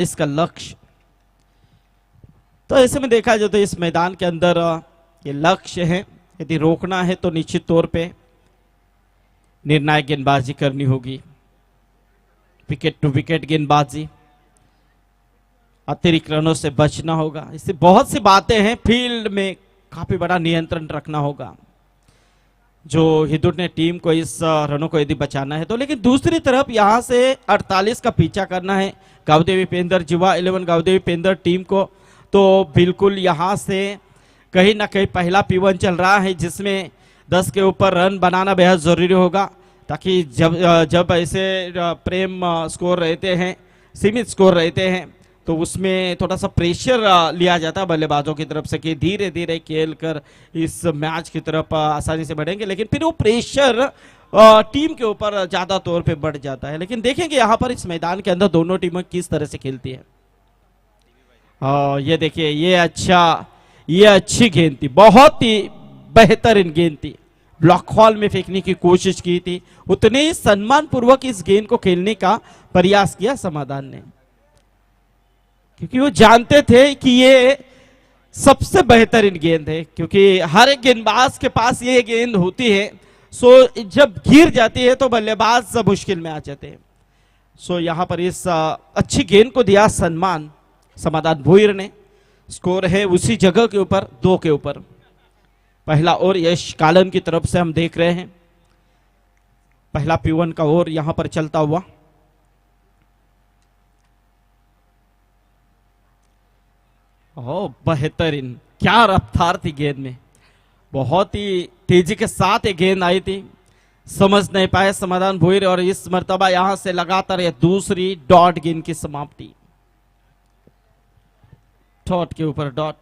इसका लक्ष्य। तो ऐसे में देखा जाए तो इस मैदान के अंदर ये लक्ष्य है, यदि रोकना है तो निश्चित तौर पे निर्णायक गेंदबाजी करनी होगी, विकेट टू विकेट गेंदबाजी, अतिरिक्त रनों से बचना होगा। इससे बहुत सी बातें हैं, फील्ड में काफी बड़ा नियंत्रण रखना होगा जो हिंदुट ने टीम को इस रनों को यदि बचाना है तो। लेकिन दूसरी तरफ यहां से 48 का पीछा करना है गावदेवी पेंदर, जीवा 11 गावदेवी पेंदर टीम को। तो बिल्कुल यहां से कहीं ना कहीं पहला P1 चल रहा है जिसमें 10 के ऊपर रन बनाना बेहद जरूरी होगा, ताकि जब ऐसे प्रेम स्कोर रहते हैं, सीमित स्कोर रहते हैं, तो उसमें थोड़ा सा प्रेशर लिया जाता है बल्लेबाजों की तरफ से कि धीरे धीरे खेल कर इस मैच की तरफ आसानी से बढ़ेंगे। लेकिन फिर वो प्रेशर टीम के ऊपर ज्यादा तौर पे बढ़ जाता है। लेकिन देखेंगे यहाँ पर इस मैदान के अंदर दोनों टीमें किस तरह से खेलती है। ये देखिए, ये अच्छी गेंद थी, बहुत ही बेहतरीन गेंद थी, ब्लॉक हॉल में फेंकने की कोशिश की थी। उतने ही सम्मान पूर्वक इस गेंद को खेलने का प्रयास किया समाधान ने, क्योंकि वो जानते थे कि ये सबसे बेहतरीन गेंद है, क्योंकि हर एक गेंदबाज के पास ये गेंद होती है। सो जब गिर जाती है तो बल्लेबाज मुश्किल में आ जाते हैं। सो यहां पर इस अच्छी गेंद को दिया सम्मान समाधान भोईर ने। स्कोर है उसी जगह के ऊपर 2 के ऊपर। पहला ओवर यश कालन की तरफ से हम देख रहे हैं, पहला P1 का ओवर यहां पर चलता हुआ। बेहतरीन, क्या रफ्तार थी गेंद में, बहुत ही तेजी के साथ ये गेंद आई थी, समझ नहीं पाए समाधान भोईर। और इस मर्तबा यहां से लगातार ये दूसरी डॉट गेंद की समाप्ति, डॉट के ऊपर डॉट।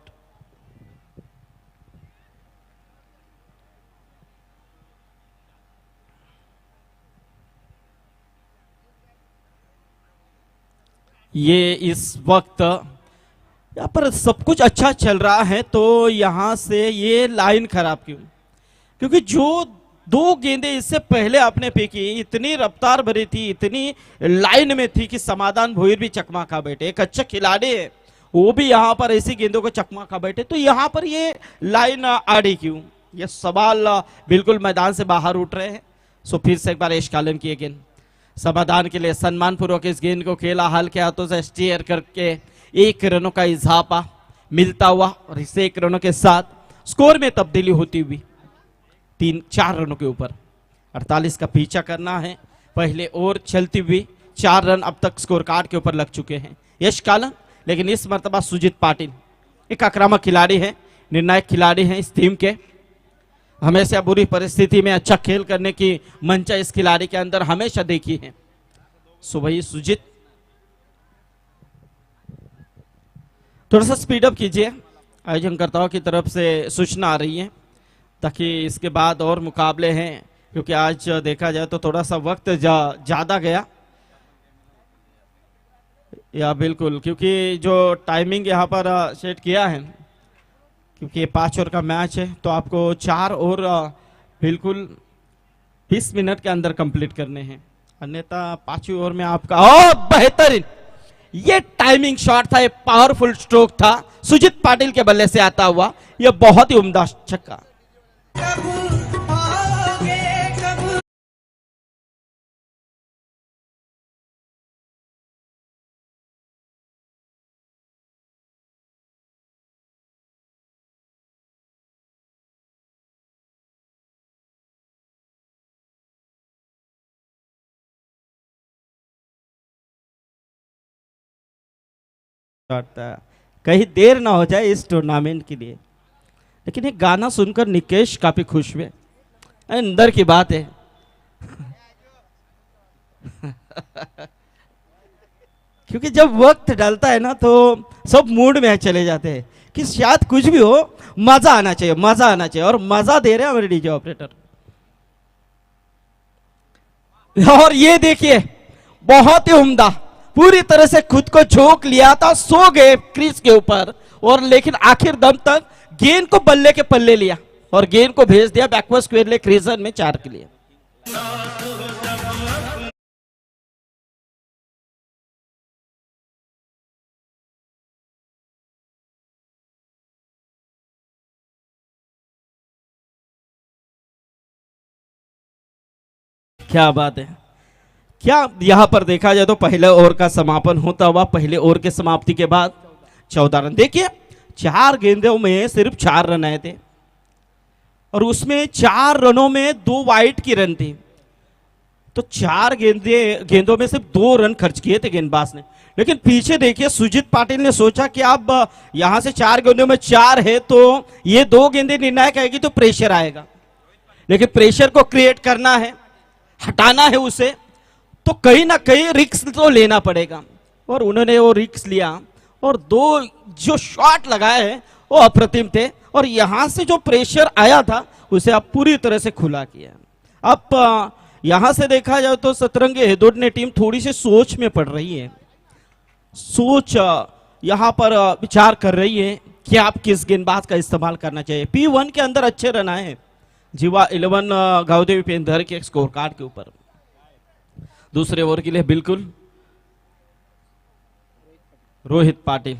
ये इस वक्त यहाँ पर सब कुछ अच्छा चल रहा है, तो यहां से ये लाइन खराब क्यों? क्योंकि जो 2 गेंदें इससे पहले आपने फेंकी इतनी रफ्तार भरी थी, इतनी लाइन में थी कि समाधान भोईर भी चकमा खा बैठे। एक अच्छा खिलाड़ी है, वो भी यहां पर ऐसी गेंदों को चकमा खा बैठे, तो यहां पर ये लाइन आड़ी क्यों? ये सवाल बिल्कुल मैदान से बाहर उठ रहे हैं। सो फिर से एक बार एशकालन किए गेंद समाधान के लिए सम्मान पूर्वक इस गेंद को खेला, हल्के हाथों से स्टीयर करके 1 रनों का इजाफा मिलता हुआ, और इस 1 रनों के साथ स्कोर में तब्दीली होती हुई 3-4 रनों के ऊपर। 48 का पीछा करना है, पहले ओवर चलती हुई 4 रन अब तक स्कोर कार्ड के ऊपर लग चुके हैं यश कालन। लेकिन इस मर्तबा सुजीत पाटिल एक आक्रामक खिलाड़ी है, निर्णायक खिलाड़ी है इस टीम के। हमेशा बुरी परिस्थिति में अच्छा खेल करने की मंशा इस खिलाड़ी के अंदर हमेशा देखी है। सो वही सुजीत, थोड़ा सा स्पीड अप कीजिए, आयोजनकर्ताओं की तरफ से सूचना आ रही है, ताकि इसके बाद और मुकाबले हैं। क्योंकि आज देखा जाए तो थोड़ा सा वक्त ज्यादा गया, या बिल्कुल, क्योंकि जो टाइमिंग यहाँ पर सेट किया है, क्योंकि 5 ओवर का मैच है, तो आपको 4 ओवर बिल्कुल 20 मिनट के अंदर कंप्लीट करने हैं, अन्यथा 5वीं ओवर में आपका बेहतरीन ये टाइमिंग शॉट था, ये पावरफुल स्ट्रोक था सुजीत पाटिल के बल्ले से आता हुआ, ये बहुत ही उम्दा छक्का। कहीं देर ना हो जाए इस टूर्नामेंट के लिए। लेकिन ये गाना सुनकर निकेश काफी खुश हुए, अंदर की बात है। क्योंकि जब वक्त डलता है ना तो सब मूड में चले जाते हैं कि शायद कुछ भी हो, मजा आना चाहिए, मजा आना चाहिए, और मजा दे रहे हैं हमारे डीजे ऑपरेटर। और ये देखिए, बहुत ही उम्दा, पूरी तरह से खुद को झोंक लिया था, सो गए क्रीज के ऊपर, और लेकिन आखिर दम तक गेंद को बल्ले के पल्ले लिया और गेंद को भेज दिया बैकवर्ड स्क्वायर लेग रीजन में 4 के लिए। क्या बात है। क्या यहां पर देखा जाए तो पहले ओवर का समापन होता हुआ पहले ओवर के समाप्ति के बाद 14 रन। देखिए 4 गेंदों में सिर्फ 4 रन आए थे और उसमें 4 रनों में 2 वाइड की रन थी। तो 4 गेंदों में सिर्फ 2 रन खर्च किए थे गेंदबाज ने। लेकिन पीछे देखिए सुजीत पाटिल ने सोचा कि अब यहां से 4 गेंदों में 4 है तो ये 2 गेंदें निर्णायक आएगी तो प्रेशर आएगा, लेकिन प्रेशर को क्रिएट करना है, हटाना है उसे, तो कहीं ना कहीं रिस्क तो लेना पड़ेगा। और उन्होंने वो रिस्क लिया और 2 जो शॉट लगाए हैं वो अप्रतिम थे और यहां से जो प्रेशर आया था उसे अब पूरी तरह से खुला किया। अब यहां से देखा जाए तो सतरंगी हिदुट ने टीम थोड़ी सी सोच में पड़ रही है। सोच यहां पर विचार कर रही है कि आप किस गेंदबाज का इस्तेमाल करना चाहिए। P1 के अंदर अच्छे रन आए हैं जीवा 11 गावदेवी पेंधर के स्कोर कार्ड के ऊपर। दूसरे ओवर के लिए बिल्कुल रोहित पाटिल।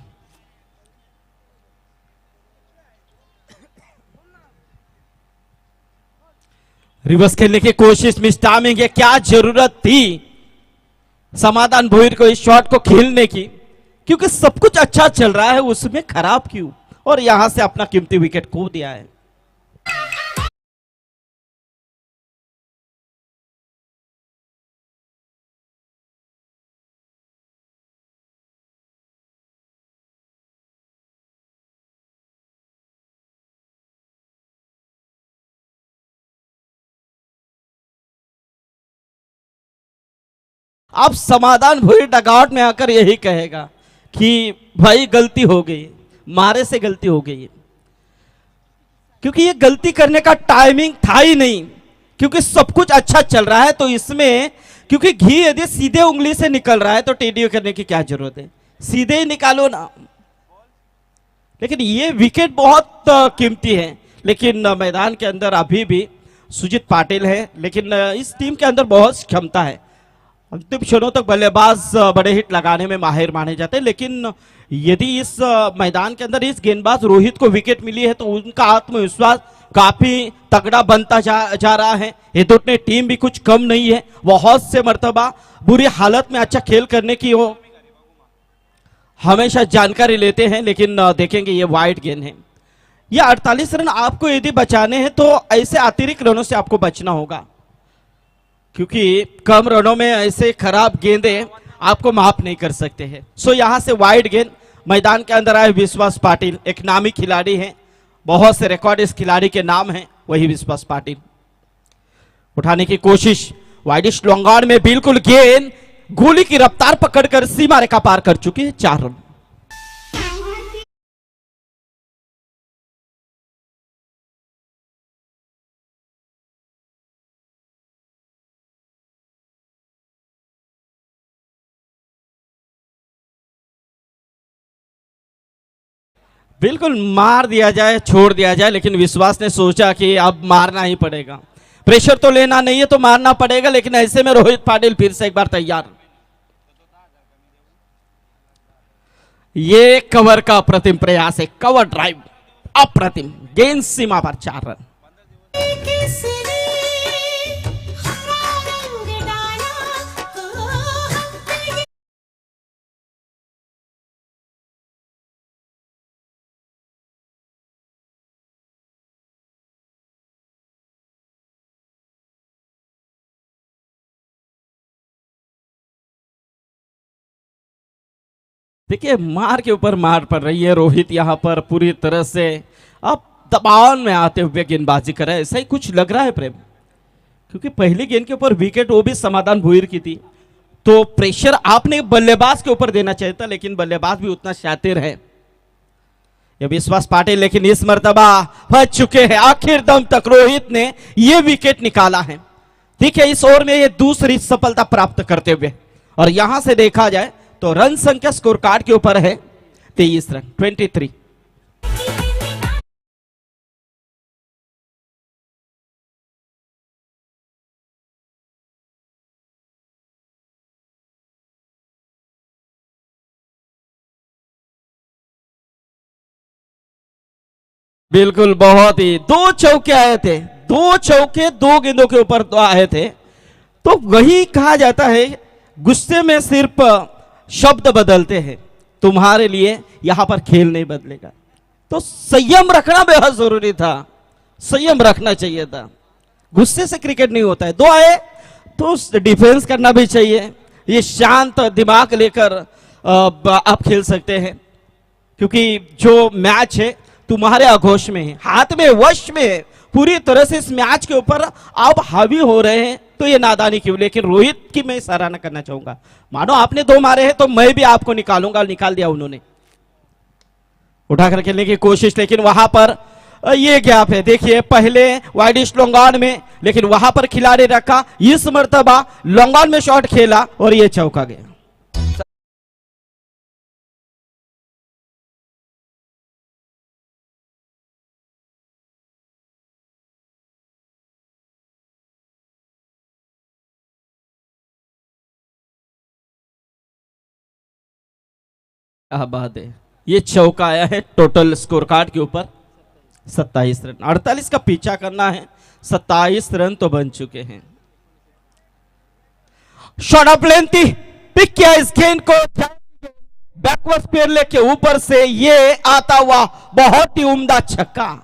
रिवर्स खेलने की कोशिश, मिस टाइमिंग है। क्या जरूरत थी समाधान भोईर को इस शॉट को खेलने की, क्योंकि सब कुछ अच्छा चल रहा है उसमें खराब क्यों, और यहां से अपना कीमती विकेट खो दिया है। अब समाधान भोईर डगआउट में आकर यही कहेगा कि भाई गलती हो गई, मारे से गलती हो गई है, क्योंकि ये गलती करने का टाइमिंग था ही नहीं, क्योंकि सब कुछ अच्छा चल रहा है। तो इसमें क्योंकि घी यदि सीधे उंगली से निकल रहा है तो टेढ़ी करने की क्या जरूरत है, सीधे ही निकालो ना। लेकिन ये विकेट बहुत कीमती है, लेकिन मैदान के अंदर अभी भी सुजीत पाटिल है, लेकिन इस टीम के अंदर बहुत क्षमता है। अंतिम क्षणों तक बल्लेबाज बड़े हिट लगाने में माहिर माने जाते हैं, लेकिन यदि इस मैदान के अंदर इस गेंदबाज रोहित को विकेट मिली है तो उनका आत्मविश्वास काफी तगड़ा बनता जा रहा है। हिदुट ने टीम भी कुछ कम नहीं है, बहुत से मर्तबा बुरी हालत में अच्छा खेल करने की वो हमेशा जानकारी लेते हैं। लेकिन देखेंगे ये वाइड गेंद है, ये 48 रन आपको यदि बचाने हैं तो ऐसे अतिरिक्त रनों से आपको बचना होगा, क्योंकि कम रनों में ऐसे खराब गेंदें आपको माफ नहीं कर सकते हैं। सो यहां से वाइड गेंद, मैदान के अंदर आए विश्वास पाटिल, एक नामी खिलाड़ी हैं, बहुत से रिकॉर्ड इस खिलाड़ी के नाम हैं, वही विश्वास पाटिल। उठाने की कोशिश, वाइडिश लॉन्ग में बिल्कुल गेंद गोली की रफ्तार पकड़कर सीमा रेखा पार कर चुकी है, 4 रन। बिल्कुल मार दिया जाए, छोड़ दिया जाए, लेकिन विश्वास ने सोचा कि अब मारना ही पड़ेगा, प्रेशर तो लेना नहीं है तो मारना पड़ेगा। लेकिन ऐसे में रोहित पाटिल फिर से एक बार तैयार। ये कवर का अप्रतिम प्रयास है, कवर ड्राइव अप्रतिम, गेंद सीमा पर, 4 रन। देखिए मार के ऊपर मार पड़ रही है, रोहित यहां पर पूरी तरह से अब दबाव में आते हुए गेंदबाजी कर रहा है, ऐसा ही कुछ लग रहा है प्रेम, क्योंकि पहली गेंद के ऊपर विकेट वो भी समाधान भोईर की थी, तो प्रेशर आपने बल्लेबाज के ऊपर देना चाहिए था, लेकिन बल्लेबाज भी उतना शातिर है ये विश्वास पाटिल। लेकिन इस मर्तबा बच चुके हैं, आखिर दम तक रोहित ने ये विकेट निकाला है। देखिए इस ओवर में ये दूसरी सफलता प्राप्त करते हुए, और यहां से देखा जाए तो रन संख्या स्कोर कार्ड के ऊपर है 23 रन, 23। बिल्कुल, बहुत ही 2 चौके आए थे, 2 चौके 2 गेंदों के ऊपर आए थे, तो वही कहा जाता है, गुस्से में सिर्फ शब्द बदलते हैं, तुम्हारे लिए यहां पर खेल नहीं बदलेगा। तो संयम रखना बेहद जरूरी था, संयम रखना चाहिए था। गुस्से से क्रिकेट नहीं होता है, दो आए तो डिफेंस करना भी चाहिए। ये शांत दिमाग लेकर आप खेल सकते हैं, क्योंकि जो मैच है तुम्हारे आघोष में है, हाथ में, वश में है, पूरी तरह से इस मैच के ऊपर आप हावी हो रहे हैं, तो ये नादानी क्यों। लेकिन रोहित की मैं सराहना करना चाहूंगा, मानो आपने दो मारे हैं तो मैं भी आपको निकालूंगा, निकाल दिया उन्होंने, उठाकर खेलने की कोशिश। लेकिन वहां पर ये गैप है, देखिए पहले वाइडिश लोंगान में, लेकिन वहां पर खिलाड़ी रखा, इस मर्तबा लोंगान में शॉट खेला और ये चौका गया। क्या बात है, ये चौका आया है टोटल स्कोर कार्ड के ऊपर 27 रन। 48 का पीछा करना है, 27 रन तो बन चुके हैं। शॉट ऑफ लेंथी पिक किया इस गेंद को, बैकवर्ड स्पेयर लेके ऊपर से ये आता हुआ बहुत ही उम्दा छक्का।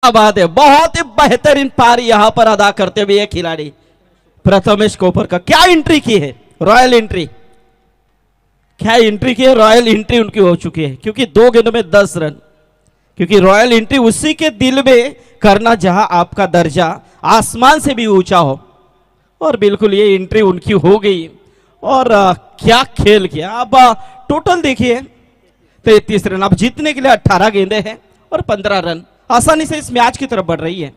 क्या बात है, बहुत ही बेहतरीन पारी यहां पर अदा करते हुए ये खिलाड़ी प्रथमेश कोपर का। क्या एंट्री की है, रॉयल एंट्री, क्या एंट्री की है, रॉयल एंट्री उनकी हो चुकी है, क्योंकि 2 गेंदों में 10 रन। क्योंकि रॉयल एंट्री उसी के दिल में करना जहां आपका दर्जा आसमान से भी ऊंचा हो, और बिल्कुल ये एंट्री उनकी हो गई। और क्या खेल किया। अब टोटल देखिए 33 रन, अब जीतने के लिए 18 गेंदे हैं और 15 रन, आसानी से इस मैच की तरफ बढ़ रही है।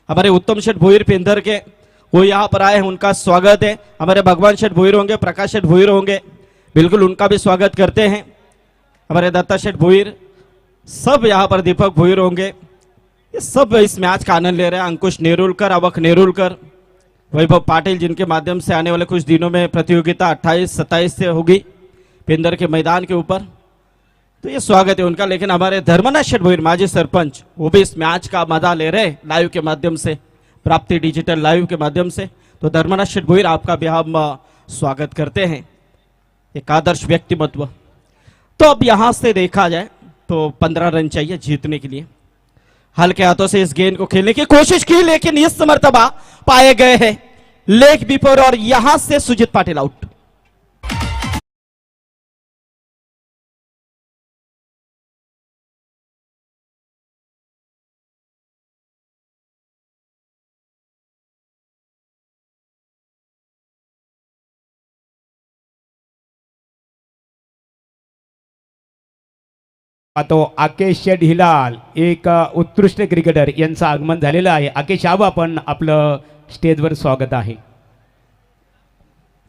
हमारे उत्तम शेठ भोईर पेंधर के वो यहाँ पर आए हैं, उनका स्वागत है। हमारे भगवान शेठ भोईर होंगे, प्रकाश शेठ भोईर होंगे, बिल्कुल उनका भी स्वागत करते हैं। हमारे दत्ता शेठ भोईर, सब यहाँ पर दीपक भोईर होंगे, ये सब इस मैच का आनंद ले रहे हैं। अंकुश नेरुलकर, अवक नेरुलकर, वैभव पाटिल, जिनके माध्यम से आने वाले कुछ दिनों में प्रतियोगिता 28-27 से होगी पेंदर के मैदान के ऊपर, तो ये स्वागत है उनका। लेकिन हमारे धर्मनाथ शेठ भोईर माजी सरपंच, वो भी इस मैच का मजा ले रहे लाइव के माध्यम से, प्राप्ति डिजिटल लाइव के माध्यम से। तो धर्मनाथ शेठ भोईर, आपका भी हम स्वागत करते हैं, एक आदर्श व्यक्तिमत्व। तो अब यहां से देखा जाए तो 15 रन चाहिए जीतने के लिए। हल्के हाथों से इस गेंद को खेलने की कोशिश की, लेकिन इस मर्तबा पाए गए हैं लेग बिफोर, और यहां से सुजीत पाटिल आउट। तो आकेश शेठ हिलाल, एक उत्कृष्ट क्रिकेटर यांचं आगमन झालेलं आहे। आकेश आबा, आपण आपलं स्टेजवर स्वागत आहे।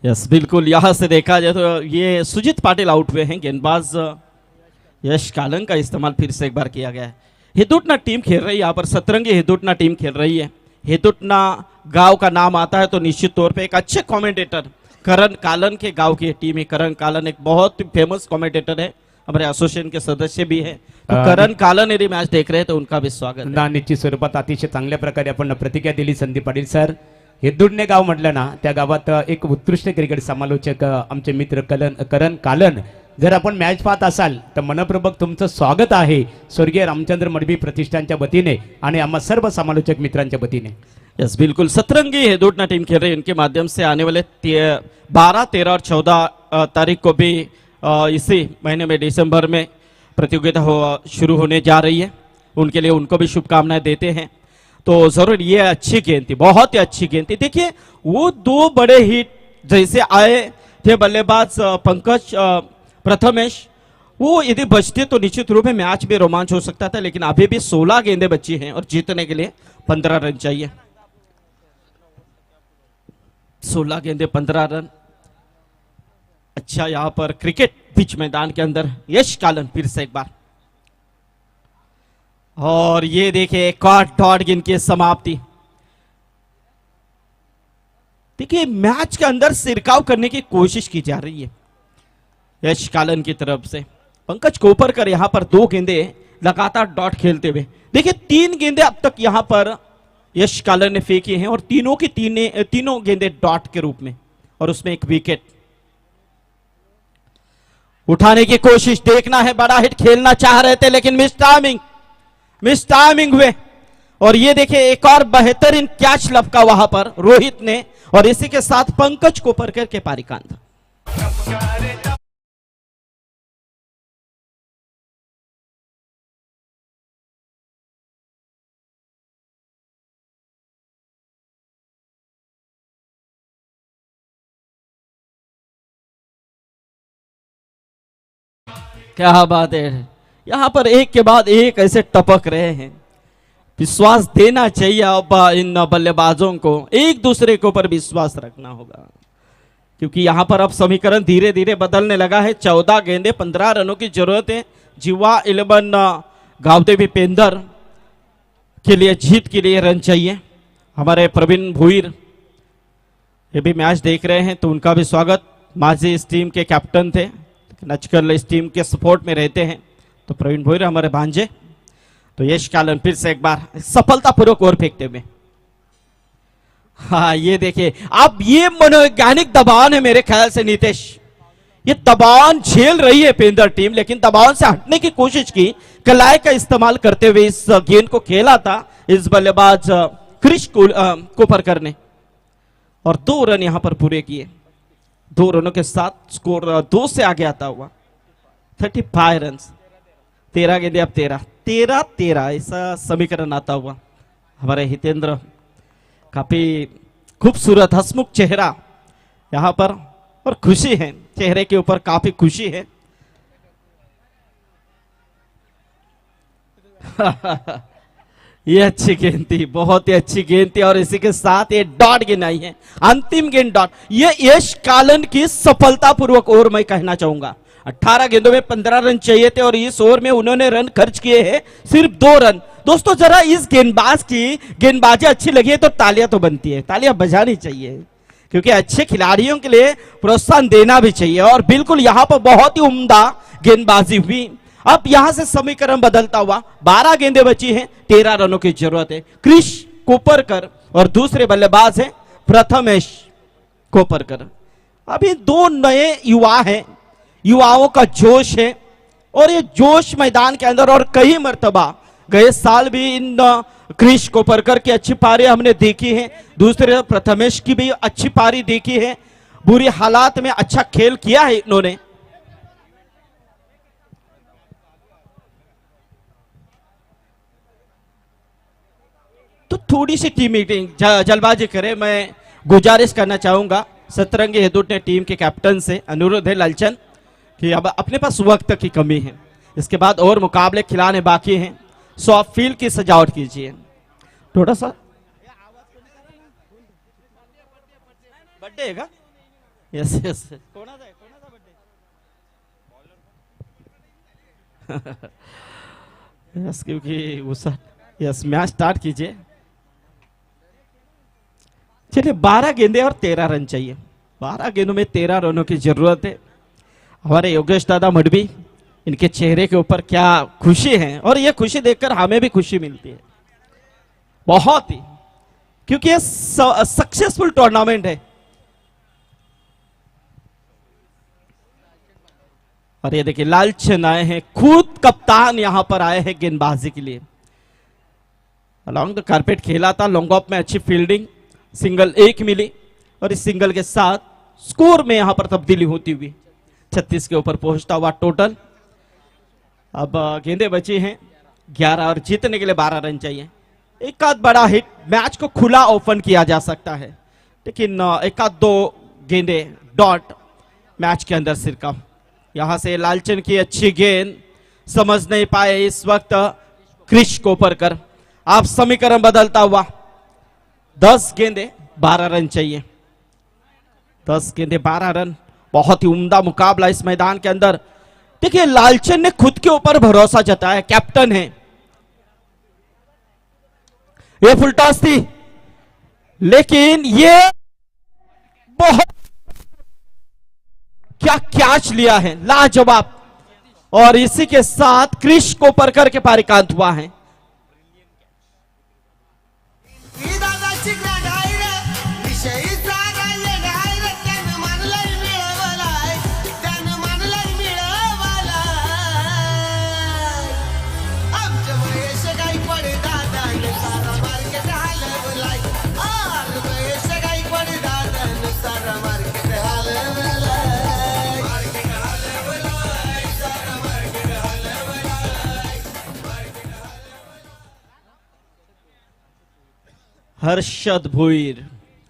यस, बिल्कुल यहां से देखा जाए तो ये सुजीत पाटिल आउट हुए हैं। गेंदबाज यश कालन का इस्तेमाल फिर से एक बार किया गया है। हिदुटना टीम खेल रही है, यहाँ पर सतरंगी हिदुटना टीम खेल रही है। हिदुटना गांव का नाम आता है तो निश्चित तौर पे एक अच्छे कमेंटेटर करण कालन के गांव की टीम है। करण कालन एक बहुत फेमस कमेंटेटर है, हमारे एसोसिएशन के सदस्य भी है। तो करण कालन यदि मैच देख रहे हैं तो उनका भी स्वागत है। निश्चित स्वरूपात अतिशय चांगल्या प्रकारे आपण प्रतिक्रिया दिली संदीप पाटील सर। हिदुडणे गाव म्हटलं ना, त्या गावात एक उत्कृष्ट क्रिकेट समालोचक आमचे मित्र करण कालन, जर आपण मॅच पाहत असाल तर मनपूर्वक तुमचं स्वागत आहे स्वर्गीय रामचंद्र मडवी प्रतिष्ठानच्या वतीने आणि आम्हा सर्व समालोचक मित्रांच्या वतीने। यस, बिल्कुल सतरंगी हिदुटना टीम खेल रही है, इनके माध्यम से आने वाले 12, 13 और 14 तारीख को भी इसी महीने में दिसंबर में प्रतियोगिता शुरू होने जा रही है। उनके लिए उनको भी शुभकामनाएं देते हैं। तो जरूर ये अच्छी गेंद थी, बहुत ही अच्छी गेंद थी। देखिए वो 2 बड़े हिट जैसे आए थे बल्लेबाज पंकज प्रथमेश, वो यदि बचते तो निश्चित रूप में मैच भी रोमांच हो सकता था। लेकिन अभी भी 16 गेंदें बची हैं और जीतने के लिए 15 रन चाहिए। 16 गेंदें 15 रन। अच्छा, यहां पर क्रिकेट पिच मैदान के अंदर यश कालन फिर से एक बार और ये देखिए एक और डॉट गेंद की समाप्ति। देखिए मैच के अंदर सिरकाव करने की कोशिश की जा रही है यश कालन की तरफ से। पंकज कोपरकर यहां पर 2 गेंदे लगातार डॉट खेलते हुए, देखिए 3 गेंदे अब तक यहां पर यश कालन ने फेंकी हैं और तीनों की तीनों गेंदे डॉट के रूप में, और उसमें एक विकेट। उठाने की कोशिश, देखना है, बड़ा हिट खेलना चाह रहे थे लेकिन मिस टाइमिंग हुए। और ये देखिए एक और बेहतरीन कैच लपका वहां पर रोहित ने, और इसी के साथ पंकज कोपरकर के पारिकांत। क्या बात है, यहां पर एक के बाद एक ऐसे टपक रहे हैं। विश्वास देना चाहिए अब इन बल्लेबाजों को, एक दूसरे के ऊपर विश्वास रखना होगा, क्योंकि यहां पर अब समीकरण धीरे धीरे बदलने लगा है। 14 गेंदे 15 रनों की जरूरत है। जीवा 11 गावदेवी पेंदर के लिए जीत के लिए रन चाहिए। हमारे प्रवीण भुईर ये भी मैच देख रहे हैं तो उनका भी स्वागत। माजी इस टीम के कैप्टन थे, आजकल इस टीम के सपोर्ट में रहते हैं। तो प्रवीण भोईर हमारे भांजे। तो यश कालन फिर से एक बार सफलतापूर्वक ओवर फेंकते हुए। हाँ ये देखिए, अब ये मनोवैज्ञानिक दबाव है मेरे ख्याल से नीतीश, ये दबाव झेल रही है पेंदर टीम, लेकिन दबाव से हटने की कोशिश की, कलाई का इस्तेमाल करते हुए इस गेंद को खेला था इस बल्लेबाज क्रिश कोपरकर ने, और 2 रन यहां पर पूरे किए। 2 रनों के साथ स्कोर 2 से आगे आता हुआ 35 रन। 13 गेंदे अब 13 ऐसा समीकरण आता हुआ। हमारे हितेंद्र, काफी खूबसूरत हंसमुख चेहरा यहां पर, और खुशी है चेहरे के ऊपर, काफी खुशी है। ये अच्छी गेंद थी, बहुत ही अच्छी गेंद थी, और इसी के साथ ये डॉट गेंद आई है, अंतिम गेंद डॉट। ये यश कालन की सफलतापूर्वक ओवर मैं कहना चाहूंगा। 18 गेंदों में 15 रन चाहिए थे और इस ओवर में उन्होंने रन खर्च किए हैं सिर्फ 2 रन। दोस्तों जरा इस गेंदबाज की गेंदबाजी अच्छी लगी है तो तालियां तो बनती है, तालियां बजानी चाहिए, क्योंकि अच्छे खिलाड़ियों के लिए प्रोत्साहन देना भी चाहिए। और बिल्कुल यहां पर बहुत ही उम्दा गेंदबाजी हुई। अब यहां से समीकरण बदलता हुआ, 12 गेंदें बची हैं, 13 रनों की जरूरत है। क्रिश कोपरकर और दूसरे बल्लेबाज हैं प्रथमेश कोपरकर। अभी 2 नए युवा हैं, युवाओं का जोश है, और ये जोश मैदान के अंदर, और कई मर्तबा गए साल भी इन क्रिश कोपरकर की अच्छी पारी हमने देखी है, दूसरे प्रथमेश की भी अच्छी पारी देखी है। बुरी हालात में अच्छा खेल किया है इन्होंने। तो थोड़ी सी टीम मीटिंग जल्दबाजी करें, मैं गुजारिश करना चाहूंगा सतरंगी हिंदुट ने टीम के कैप्टन से अनुरोध है लालचंद कि अब अपने पास वक्त की कमी है, इसके बाद और मुकाबले खिलाने बाकी हैं, सो आप फील्ड की सजावट कीजिए थोड़ा सा। बर्थडे है का? यस यस, यस, क्योंकि उस यस मैच स्टार्ट कीजिए। चलिए 12 गेंदे और 13 रन चाहिए। 12 गेंदों में 13 रनों की जरूरत है। हमारे योगेश दादा मडवी, इनके चेहरे के ऊपर क्या खुशी है, और ये खुशी देखकर हमें भी खुशी मिलती है बहुत ही, क्योंकि ये सक्सेसफुल टूर्नामेंट है। और ये देखिए लालचंद आए हैं, खुद कप्तान यहां पर आए हैं गेंदबाजी के लिए। अलॉन्ग द कारपेट खेला था, लॉन्ग ऑफ में अच्छी फील्डिंग, सिंगल 1 मिली, और इस सिंगल के साथ स्कोर में यहां पर तब्दीली होती हुई 36 के ऊपर पहुंचता हुआ टोटल। अब गेंदे बची हैं 11 और जीतने के लिए 12 रन चाहिए। एक आध बड़ा हिट, मैच को खुला ओपन किया जा सकता है, लेकिन एक आध 2 गेंदे डॉट मैच के अंदर सिरका। यहां से लालचंद की अच्छी गेंद, समझ नहीं पाए इस वक्त क्रिश कोपरकर। आप समीकरण बदलता हुआ, 10 गेंदे 12 रन चाहिए। 10 गेंदे 12 रन, बहुत ही उम्दा मुकाबला इस मैदान के अंदर। देखिए लालचंद ने खुद के ऊपर भरोसा जताया, कैप्टन है, ये फुल टॉस थी, लेकिन ये बहुत क्या कैच लिया है, लाजवाब। और इसी के साथ क्रिश कोपरकर के पारिकांत हुआ है। हर्षद भुईर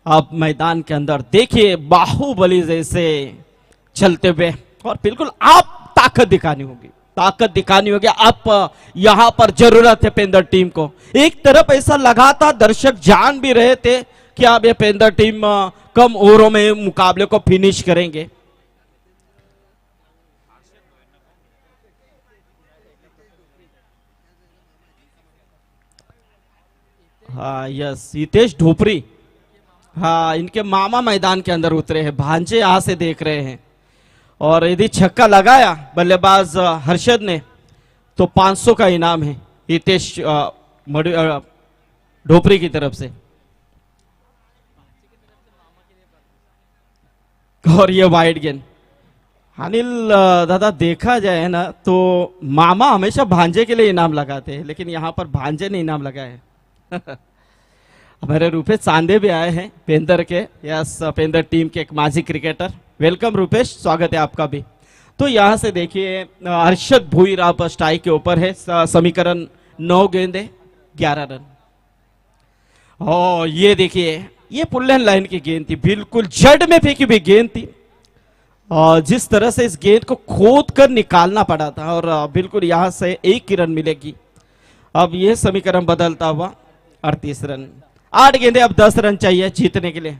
अब मैदान के अंदर देखिए, बाहुबली जैसे चलते हुए, और बिल्कुल आप ताकत दिखानी होगी, ताकत दिखानी होगी। अब यहां पर जरूरत है पेंदर टीम को। एक तरफ ऐसा लगा था, दर्शक जान भी रहे थे कि अब ये पेंदर टीम कम ओवरों में मुकाबले को फिनिश करेंगे। हाँ यस, हितेश ढोपरी, हाँ इनके मामा मैदान के अंदर उतरे हैं, भांजे यहां से देख रहे हैं। और यदि छक्का लगाया बल्लेबाज हर्षद ने तो 500 का इनाम है हितेश ढोपरी की तरफ से। और ये वाइड गेंद, अनिल दादा देखा जाए ना तो मामा हमेशा भांजे के लिए इनाम लगाते हैं, लेकिन यहां पर भांजे ने इनाम लगाया है। हमारे रूपेश चांदे भी आए हैं पेंदर के, यस पेंदर टीम के एक माजी क्रिकेटर। वेलकम रूपेश, स्वागत है आपका भी। तो यहां से देखिए हर्षद भुईर आप स्ट्राइक के ऊपर है, समीकरण 9 गेंदे 11 रन। और ये देखिए, ये पुल्लन लाइन की गेंद थी, बिल्कुल जड़ में फेंकी हुई गेंद थी, और जिस तरह से इस गेंद को खोद कर निकालना पड़ा था, और बिल्कुल यहां से 1 ही रन मिलेगी। अब ये समीकरण बदलता हुआ 38 रन, 8 गेंदे, अब 10 रन चाहिए जीतने के लिए।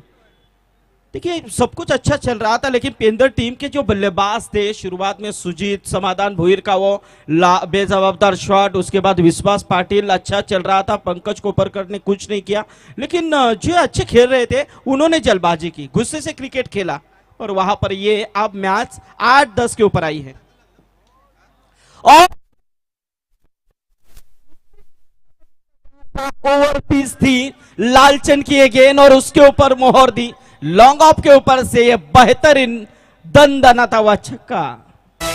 देखिए सब कुछ अच्छा चल रहा था, लेकिन पेंदर टीम के जो बल्लेबाज थे, शुरुआत में सुजीत समाधान भुईर का वो बेजवाबदार शॉट, उसके बाद विश्वास पाटिल अच्छा चल रहा था, पंकज कोपरकर ने कुछ नहीं किया, लेकिन जो अच्छे खेल रहे थे उन्होंने जल्दबाजी की, गुस्से से क्रिकेट खेला, और वहां पर ये अब मैच 8-10 के ऊपर आई है। और ओवर पिच थी, लालचंद की गेंद और उसके ऊपर मोहर दी, लॉन्ग ऑफ के ऊपर से ये बेहतरीन दणदणाता हुआ छक्का।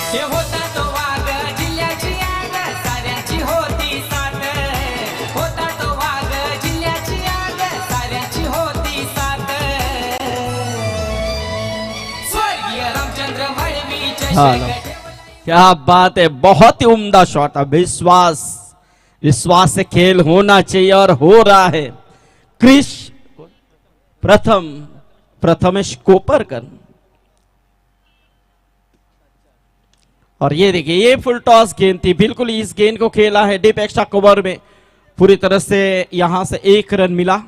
होता तो वाघ जिल्ह्याची आग साऱ्यांची होती साथ, होता तो वाघ जिल्ह्याची आग साऱ्यांची होती साथ, स्वर्गीय रामचंद्र मळवी। क्या बात है, बहुत ही उम्दा शॉट। विश्वास से खेल होना चाहिए और हो रहा है। क्रिश प्रथमेश कोपरकर, और ये देखिए ये फुल टॉस गेंद थी, बिल्कुल इस गेंद को खेला है डीप एक्स्ट्रा कवर में, पूरी तरह से यहां से 1 रन मिला,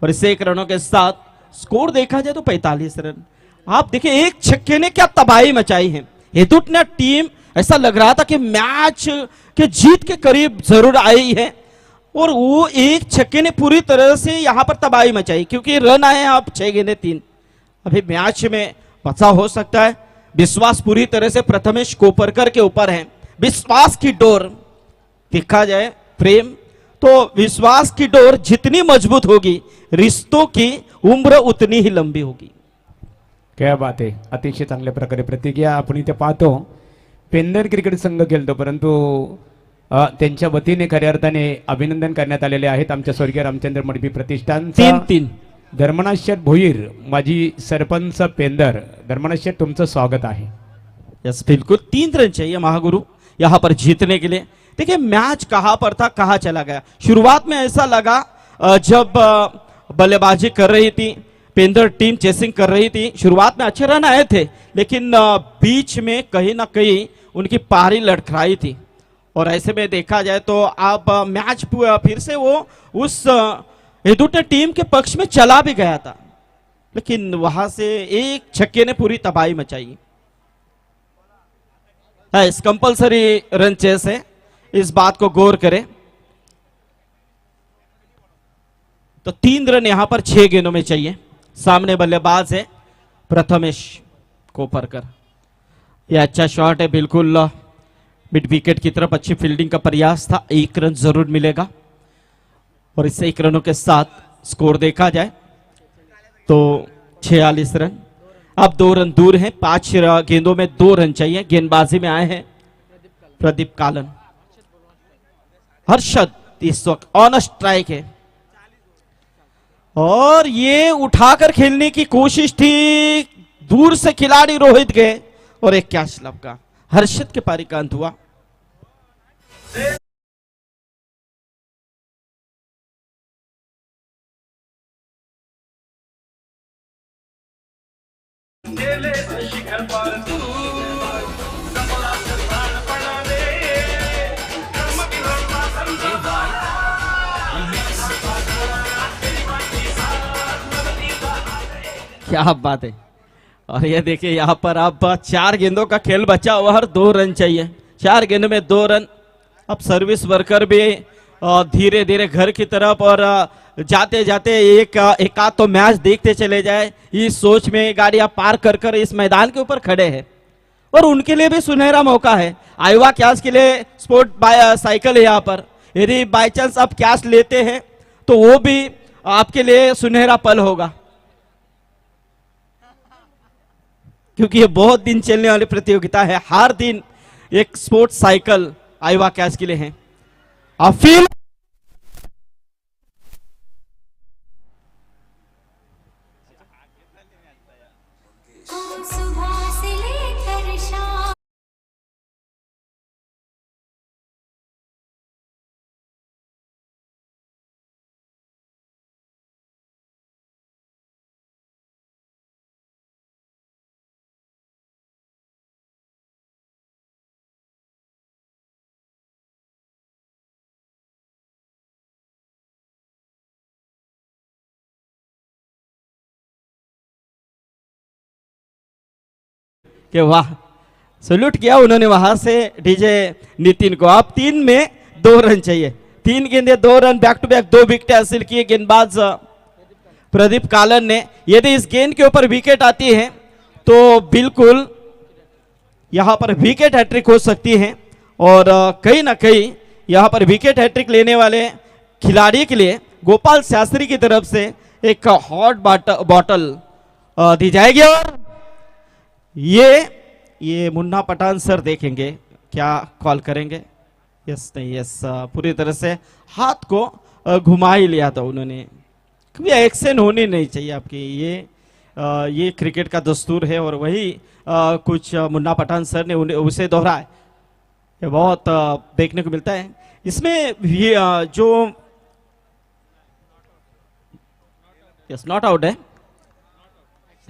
और इस 1 रनों के साथ स्कोर देखा जाए तो 45 रन। आप देखिए एक छक्के ने क्या तबाही मचाई है। हेतुटना टीम ऐसा लग रहा था कि मैच के जीत के करीब जरूर आई है, और वो एक छक्के ने पूरी तरह से यहां पर तबाही मचाई, क्योंकि रन आए हैं आप 6 गेंदे 3। अभी मैच में बचाव हो सकता है। विश्वास पूरी तरह से प्रथमेश कोपरकर के ऊपर है। विश्वास की डोर देखा जाए प्रेम, तो विश्वास की डोर जितनी मजबूत होगी, रिश्तों की उम्र उतनी ही लंबी होगी। क्या बात आहे, अतिशय चांगल्या प्रकारे प्रतिक्रिया आपण इथे पाहतो। पेंदर क्रिकेट संघ खेळतो, परंतु त्यांच्या वतीने खऱ्या अर्थाने अभिनंदन करण्यात आलेले आहेत आमच्या स्वर्गीय रामचंद्र मडवी प्रतिष्ठान 3-3 धर्मनाथ शेठ भोईर, माजी सरपंच पेंदर। धर्मनाथ शेठ तुमचं स्वागत आहे। यस बिल्कुल 3 रन चाहिए महागुरु यहां पर जीतने के लिए। देखिए मैच कहां पर था, कहां चला गया। शुरुआत में ऐसा लगा जब बल्लेबाजी कर रही थी पेंदर टीम, चेसिंग कर रही थी, शुरुआत में अच्छे रन आए थे, लेकिन बीच में कहीं ना कहीं उनकी पारी लड़खड़ाई थी, और ऐसे में देखा जाए तो अब मैच फिर से वो उस हेतुटना टीम के पक्ष में चला भी गया था, लेकिन वहां से एक छक्के ने पूरी तबाही मचाई है। इस कंपल्सरी रन चेस है, इस बात को गौर करें। तो 3 रन यहां पर 6 गेंदों में चाहिए। सामने बल्लेबाज है प्रथमेश कोपरकर। यह अच्छा शॉट है, बिल्कुल मिड विकेट की तरफ अच्छी फील्डिंग का प्रयास था। 1 रन जरूर मिलेगा और इस 1 रनों के साथ स्कोर देखा जाए तो 46 रन। अब 2 रन दूर हैं, 5 गेंदों में 2 रन चाहिए। गेंदबाजी में आए हैं प्रदीप कालन। हर्षद इस वक्त ऑन स्ट्राइक है और ये उठाकर खेलने की कोशिश थी, दूर से खिलाड़ी रोहित गए और एक कैच लपका। हर्षद के पारी का अंत हुआ। क्या बात है। और ये देखिए यहाँ पर अब 4 गेंदों का खेल बचा हुआ और 2 रन चाहिए। 4 गेंद में 2 रन। अब सर्विस वर्कर भी धीरे धीरे घर की तरफ और जाते जाते एक आध तो मैच देखते चले जाए, इस सोच में गाड़ियां पार कर कर इस मैदान के ऊपर खड़े हैं और उनके लिए भी सुनहरा मौका है। आईवा कैश के लिए स्पोर्ट साइकिल है यहाँ पर। यदि बाई चांस आप कैश लेते हैं तो वो भी आपके लिए सुनहरा पल होगा, क्योंकि ये बहुत दिन चलने वाली प्रतियोगिता है। हर दिन एक स्पोर्ट्स साइकिल आईवा कैश के लिए है। अब फिर सुबह से लेकर शाम कि वाह, सल्यूट किया उन्होंने वहां से डीजे नितिन को। अब 3 में 2 रन चाहिए। 3 गेंदे 2 run, back to back 2 wicket हासिल किए गेंदबाज प्रदीप कालन ने। यदि इस गेंद के ऊपर विकेट आती है तो बिल्कुल यहां पर विकेट हैट्रिक हो सकती है और कहीं ना कहीं यहां पर विकेट हैट्रिक लेने वाले खिलाड़ी के लिए गोपाल शास्त्री की तरफ से एक हॉट बॉटल दी जाएगी और ये मुन्ना पठान सर देखेंगे क्या कॉल करेंगे। यस नहीं, यस पूरी तरह से हाथ को घुमा ही लिया था उन्होंने। कभी एक्शन होनी नहीं चाहिए आपकी, ये क्रिकेट का दस्तूर है और वही कुछ मुन्ना पठान सर ने उसे दोहराया। ये बहुत देखने को मिलता है। इसमें भी जो यस नॉट आउट है।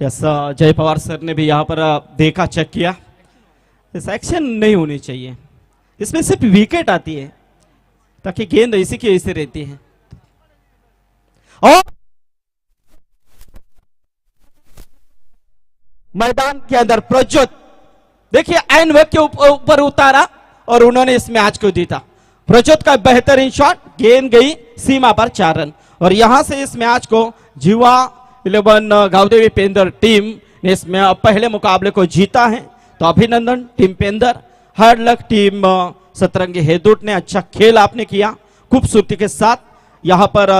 यस जय पवार सर ने भी यहां पर देखा, चेक किया। इस एक्शन नहीं होनी चाहिए, इसमें सिर्फ विकेट आती है ताकि गेंद ऐसी की ऐसी रहती है। और मैदान के अंदर प्रज्योत देखिए एन वक्त के ऊपर उतारा और उन्होंने इस मैच को जीता। प्रज्योत का बेहतरीन शॉट, गेंद गई सीमा पर 4 रन और यहां से इस मैच को जीवा 11 गावदेवी पेंदर टीम ने इसमें पहले मुकाबले को जीता है। तो अभिनंदन टीम पेंदर, हार्ड लक टीम सतरंगी हेदुट ने। अच्छा खेल आपने किया खूबसूरती के साथ। यहां पर